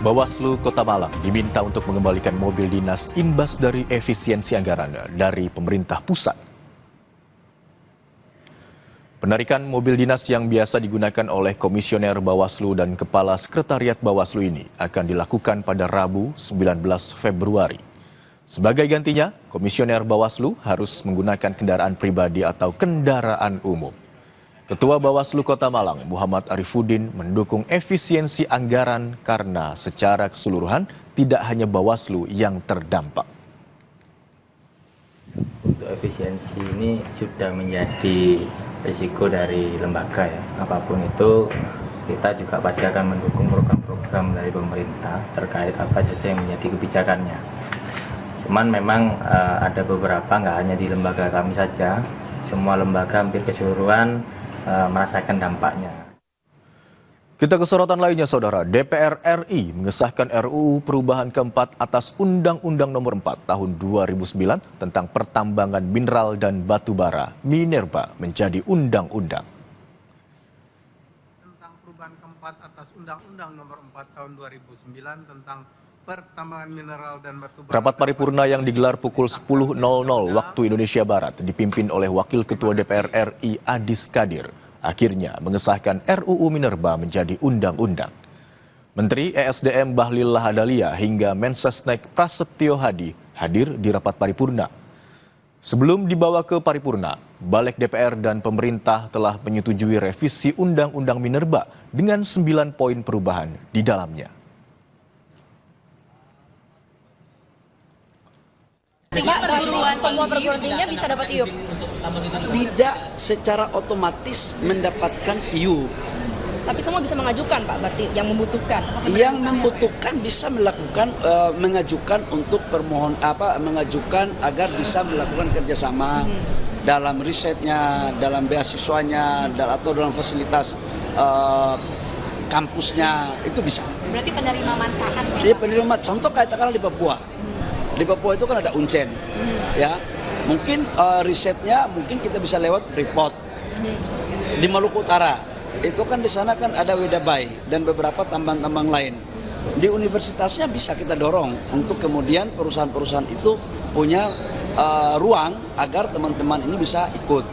Bawaslu Kota Malang diminta untuk mengembalikan mobil dinas imbas dari efisiensi anggaran dari pemerintah pusat. Penarikan mobil dinas yang biasa digunakan oleh Komisioner Bawaslu dan Kepala Sekretariat Bawaslu ini akan dilakukan pada Rabu 19 Februari. Sebagai gantinya, Komisioner Bawaslu harus menggunakan kendaraan pribadi atau kendaraan umum. Ketua Bawaslu Kota Malang, Muhammad Arifuddin, mendukung efisiensi anggaran karena secara keseluruhan tidak hanya Bawaslu yang terdampak. Untuk efisiensi ini sudah menjadi risiko dari lembaga ya. Apapun itu kita juga pasti akan mendukung program-program dari pemerintah terkait apa saja yang menjadi kebijakannya. Cuman memang ada beberapa, nggak hanya di lembaga kami saja, semua lembaga hampir keseluruhan merasakan dampaknya. Kita ke sorotan lainnya, Saudara. DPR RI mengesahkan RUU perubahan keempat atas Undang-Undang Nomor 4 Tahun 2009 tentang pertambangan mineral dan batu bara Minerba menjadi undang-undang. Tentang perubahan keempat atas Undang-Undang Nomor 4 Tahun 2009 tentang pertambangan mineral dan batu bara. Rapat paripurna yang digelar pukul 10.00 waktu Indonesia Barat dipimpin oleh Wakil Ketua DPR RI Adis Kadir akhirnya mengesahkan RUU Minerba menjadi undang-undang. Menteri ESDM Bahlil Lahadalia hingga Mensesnek Prasetyo Hadi hadir di rapat paripurna. Sebelum dibawa ke paripurna, Balik DPR dan pemerintah telah menyetujui revisi Undang-Undang Minerba dengan 9 poin perubahan di dalamnya. Semua perguruan tingginya bisa dapat IUP? Tidak secara otomatis mendapatkan IUP. Tapi semua bisa mengajukan, Pak, berarti yang membutuhkan. Yang membutuhkan bisa melakukan mengajukan untuk mengajukan agar bisa melakukan kerjasama dalam risetnya, dalam beasiswanya, atau dalam fasilitas kampusnya, itu bisa. Berarti penerima manfaat. Jadi penerima, contoh katakanlah di Papua. Di Papua itu kan ada Uncen, ya. Mungkin risetnya mungkin kita bisa lewat Freeport. Di Maluku Utara itu kan di sana kan ada Wedabai dan beberapa tambang-tambang lain. Di universitasnya bisa kita dorong untuk kemudian perusahaan-perusahaan itu punya ruang agar teman-teman ini bisa ikut.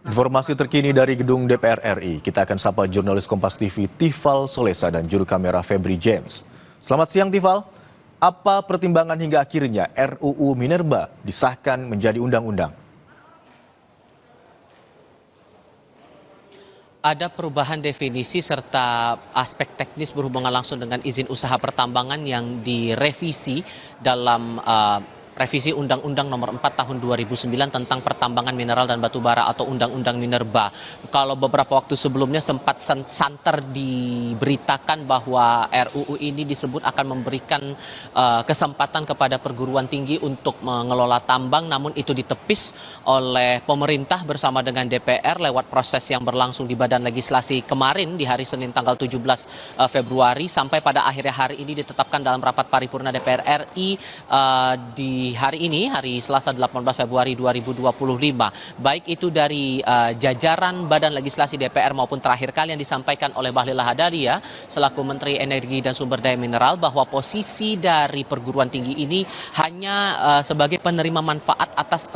Informasi terkini dari gedung DPR RI, kita akan sapa jurnalis Kompas TV Tifal Solesa dan juru kamera Febri James. Selamat siang, Tifal. Apa pertimbangan hingga akhirnya RUU Minerba disahkan menjadi undang-undang? Ada perubahan definisi serta aspek teknis berhubungan langsung dengan izin usaha pertambangan yang direvisi dalam revisi Undang-Undang Nomor 4 Tahun 2009 tentang pertambangan mineral dan batu bara atau Undang-Undang Minerba. Kalau beberapa waktu sebelumnya sempat santer diberitakan bahwa RUU ini disebut akan memberikan kesempatan kepada perguruan tinggi untuk mengelola tambang, namun itu ditepis oleh pemerintah bersama dengan DPR lewat proses yang berlangsung di Badan Legislasi kemarin di hari Senin tanggal 17 Februari sampai pada akhirnya hari ini ditetapkan dalam rapat paripurna DPR RI di hari ini, hari Selasa 18 Februari 2025. Baik itu dari jajaran Badan Legislasi DPR maupun terakhir kali yang disampaikan oleh Bahlil Lahadalia selaku Menteri Energi dan Sumber Daya Mineral bahwa posisi dari perguruan tinggi ini hanya sebagai penerima manfaat atas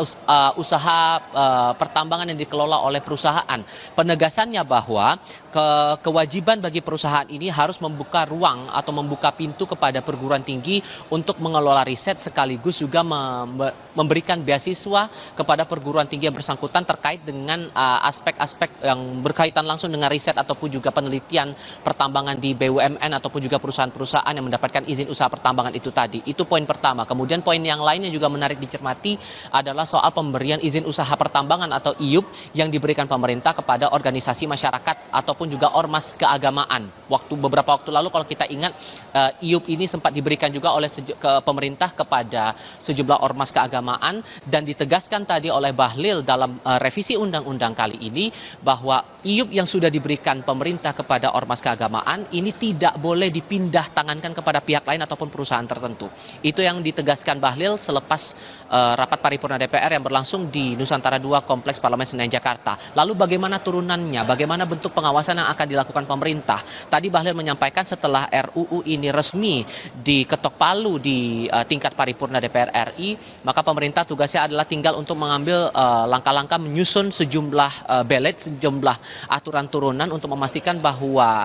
usaha pertambangan yang dikelola oleh perusahaan. Penegasannya bahwa kewajiban bagi perusahaan ini harus membuka ruang atau membuka pintu kepada perguruan tinggi untuk mengelola riset sekaligus juga memberikan beasiswa kepada perguruan tinggi yang bersangkutan terkait dengan aspek-aspek yang berkaitan langsung dengan riset ataupun juga penelitian pertambangan di BUMN ataupun juga perusahaan-perusahaan yang mendapatkan izin usaha pertambangan itu tadi. Itu poin pertama. Kemudian poin yang lain yang juga menarik dicermati adalah soal pemberian izin usaha pertambangan atau IUP yang diberikan pemerintah kepada organisasi masyarakat ataupun juga ormas keagamaan. Beberapa waktu lalu kalau kita ingat IUP ini sempat diberikan juga oleh pemerintah kepada sejumlah ormas keagamaan dan ditegaskan tadi oleh Bahlil dalam revisi undang-undang kali ini bahwa IUP yang sudah diberikan pemerintah kepada ormas keagamaan ini tidak boleh dipindah tangankan kepada pihak lain ataupun perusahaan tertentu. Itu yang ditegaskan Bahlil selepas rapat paripurna DPR yang berlangsung di Nusantara II Kompleks Parlemen Senayan Jakarta. Lalu bagaimana turunannya? Bagaimana bentuk pengawasan pembahasan yang akan dilakukan pemerintah. Tadi Bahlil menyampaikan setelah RUU ini resmi diketok palu di tingkat paripurna DPR RI, maka pemerintah tugasnya adalah tinggal untuk mengambil langkah-langkah menyusun sejumlah sejumlah aturan turunan untuk memastikan bahwa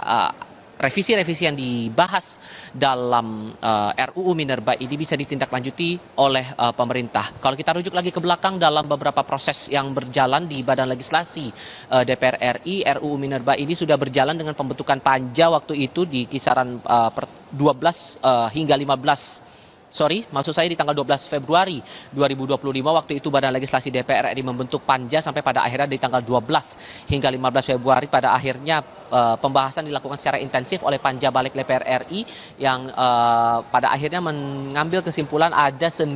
revisi-revisi yang dibahas dalam RUU Minerba ini bisa ditindaklanjuti oleh pemerintah. Kalau kita rujuk lagi ke belakang dalam beberapa proses yang berjalan di Badan Legislasi DPR RI, RUU Minerba ini sudah berjalan dengan pembentukan panja waktu itu di kisaran 12 hingga 15. Maksud saya di tanggal 12 Februari 2025 waktu itu Badan Legislasi DPR RI membentuk panja sampai pada akhirnya di tanggal 12 hingga 15 Februari pada akhirnya pembahasan dilakukan secara intensif oleh panja balik DPR RI yang pada akhirnya mengambil kesimpulan ada 9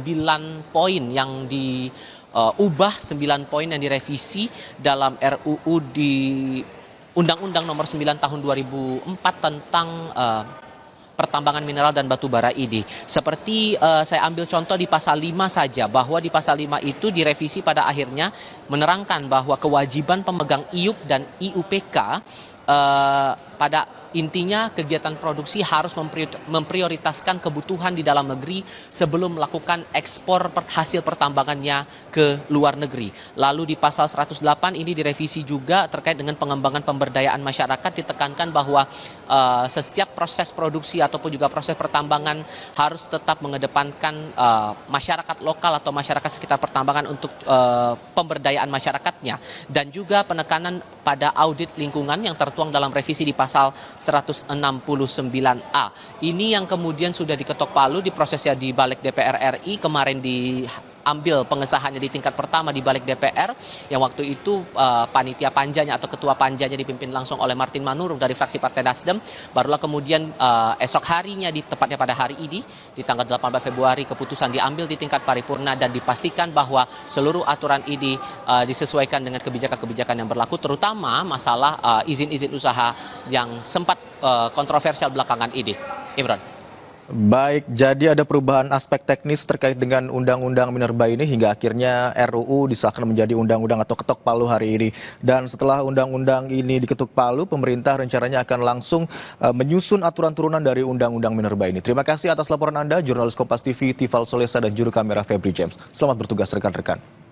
poin yang diubah, 9 poin yang direvisi dalam RUU di Undang-Undang Nomor 9 Tahun 2004 tentang pertambangan mineral dan batu bara ini. Seperti saya ambil contoh di pasal 5 saja, bahwa di pasal 5 itu direvisi pada akhirnya menerangkan bahwa kewajiban pemegang IUP dan IUPK pada intinya kegiatan produksi harus memprioritaskan kebutuhan di dalam negeri sebelum melakukan ekspor hasil pertambangannya ke luar negeri. Lalu di pasal 108 ini direvisi juga terkait dengan pengembangan pemberdayaan masyarakat, ditekankan bahwa setiap proses produksi ataupun juga proses pertambangan harus tetap mengedepankan masyarakat lokal atau masyarakat sekitar pertambangan untuk pemberdayaan masyarakatnya, dan juga penekanan pada audit lingkungan yang tertuang dalam revisi di pasal 169A. Ini yang kemudian sudah diketok palu di prosesnya di balik DPR RI, kemarin diambil pengesahannya di tingkat pertama di balik DPR, yang waktu itu panitia panjanya atau ketua panjanya dipimpin langsung oleh Martin Manurung dari fraksi Partai Nasdem. Barulah kemudian esok harinya, tepatnya pada hari ini di tanggal 18 Februari keputusan diambil di tingkat paripurna dan dipastikan bahwa seluruh aturan ini disesuaikan dengan kebijakan-kebijakan yang berlaku, terutama masalah izin-izin usaha yang sempat kontroversial belakangan ini. Imran. Baik, jadi ada perubahan aspek teknis terkait dengan Undang-Undang Minerba ini hingga akhirnya RUU disahkan menjadi undang-undang atau ketok palu hari ini. Dan setelah undang-undang ini diketuk palu, pemerintah rencananya akan langsung menyusun aturan turunan dari Undang-Undang Minerba ini. Terima kasih atas laporan Anda, jurnalis Kompas TV Tifal Solesa dan juru kamera Febri James. Selamat bertugas rekan-rekan.